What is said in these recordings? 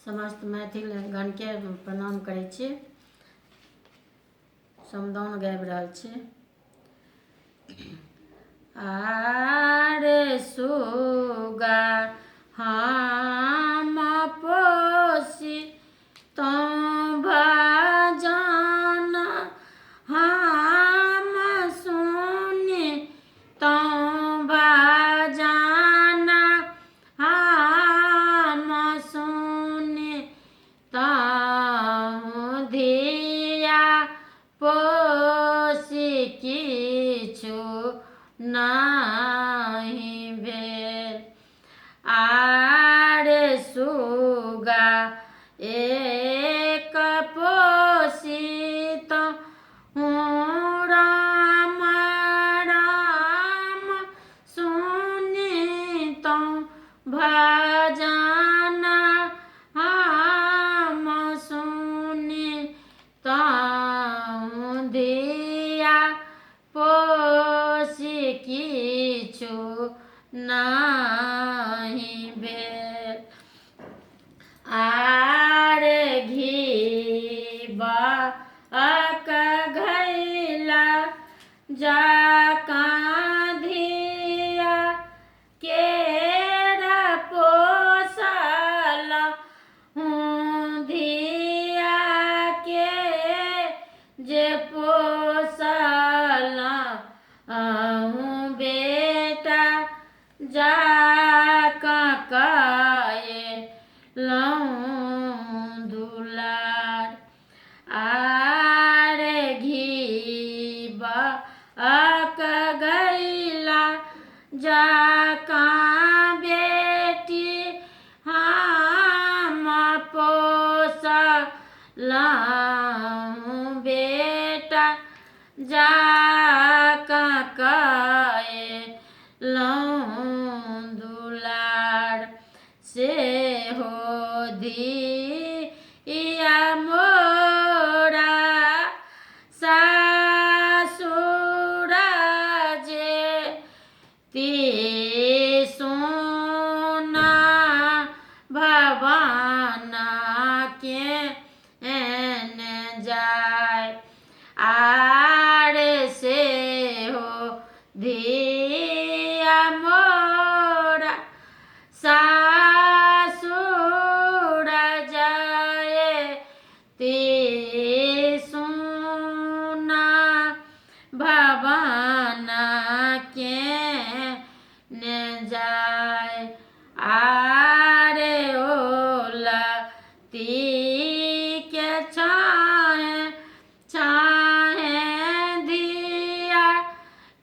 समस्त मैथिल गणके प्रणाम करै छी। समदाउन गाबि रहल छी। आरे सुगा हम पोसी तों भजन हम सुनी तों भजन हम सुनी तों धिया पोसी किछु नाही भेल। आरे सुगा एक पोसी तों राम राम सुनी तों भजन हम सुनी तों धिया पोसी किछु नाही भेल। आरे घीबक घैला जकाँ धिया केरा पोसल हूँ धिया के जे पोसल हूँ बेटा जकाँ कएलहुँ दुलार। आरे घीबक घैला जकाँ बेटी हम पोसलहुँ बेटा जकाँ कएलहुँ दुलार। सेहो धिया मोरा सासुर जे तिसुना भवन केने जाय। आरे सेहो धिया मोरा सासुर जाए तिसुना भवन केने जाय। आरे ओलती के छाहे छाहे धिया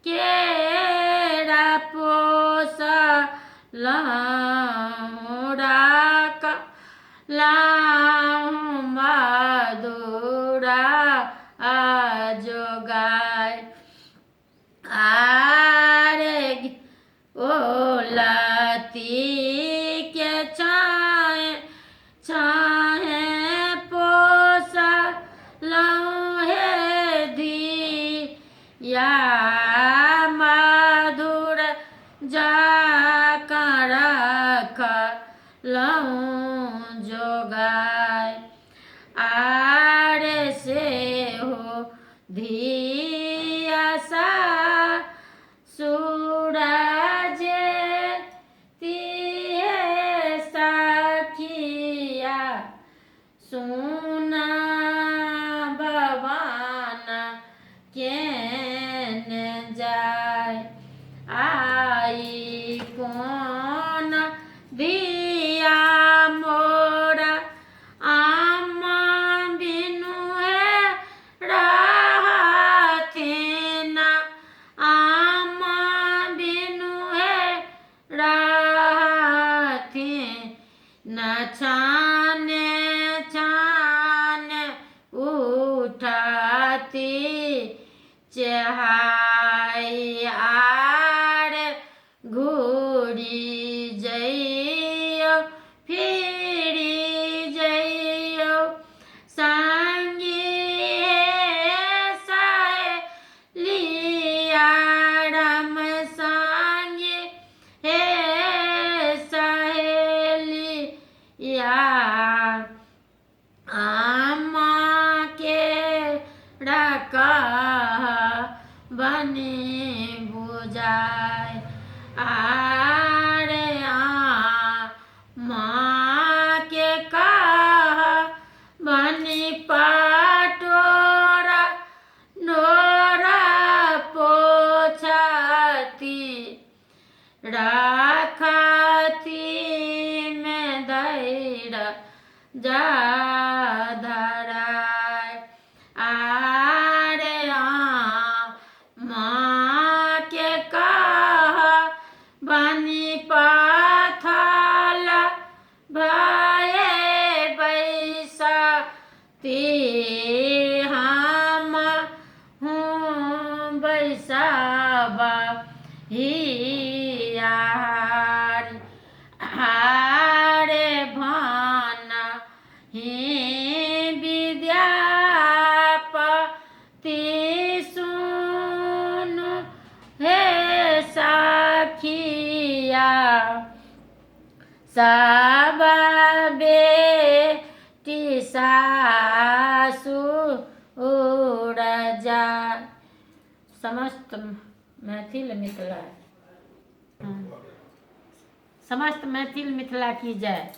केरा पोसलहुँ राखलहुँ मधुरा जोगाय। आरे ओलती के छाहे छाहे पोसलहुँ हे धिया मधुर जकाँ रखलहुँ जोगाय। आरे सेहो धिया सासुर जे तिहे सखिया सुना भवन केने जाय। आई कोन धिया मोरा आमा बिनु हे रहथिन आमा बिनु हे रहथिन। छाने छाने उठती चेहाई। आरे घूरी जइयो फिरी जइयो संगी सहेलिया राम संगी हे सहेली या आमा के रका बने बुझाय आरे माँ के कहा बनी पाटोरा नोरा पोछती राखती में दैर जा धराय आरे माँ के कहा बनी पाथल भये बैसती हम हूँ बैसाबा हियारी हारे भान ही विद्यापति सुन हे सखिया सब बेटी सासु उड़ जा। समस्त मैथिल मिथिला समस्त मैथिल मिथिला की जय।